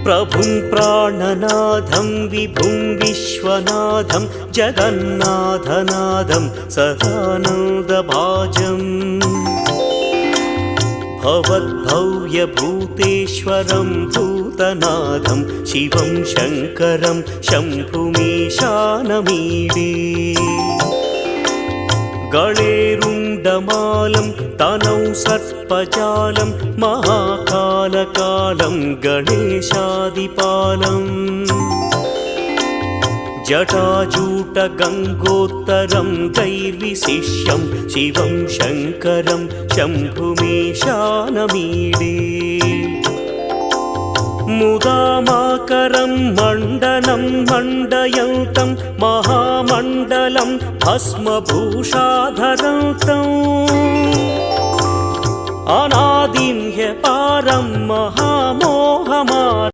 प्रभुं प्राणनाथं विभुं विश्वनाथं जगन्नाथनाथं सदानन्दभाजम् भवद्भव्यभूतेश्वरं भूतनाथं शिवं शङ्करं शम्भुमीशानमीडे गणेरुण्डमालं तनौ सर्पजालं महाकालकालं गणेशादिपालम् जटाजूटगङ्गोत्तरं दैर्विशिष्यं शिवं शङ्करं शम्भुमीशानमीडे मुदामाकरं मण्डनं मण्डयन्तं महामण्डलं भस्मभूषाधरन्तम् अनादिं ह्यपारं महामोहमारं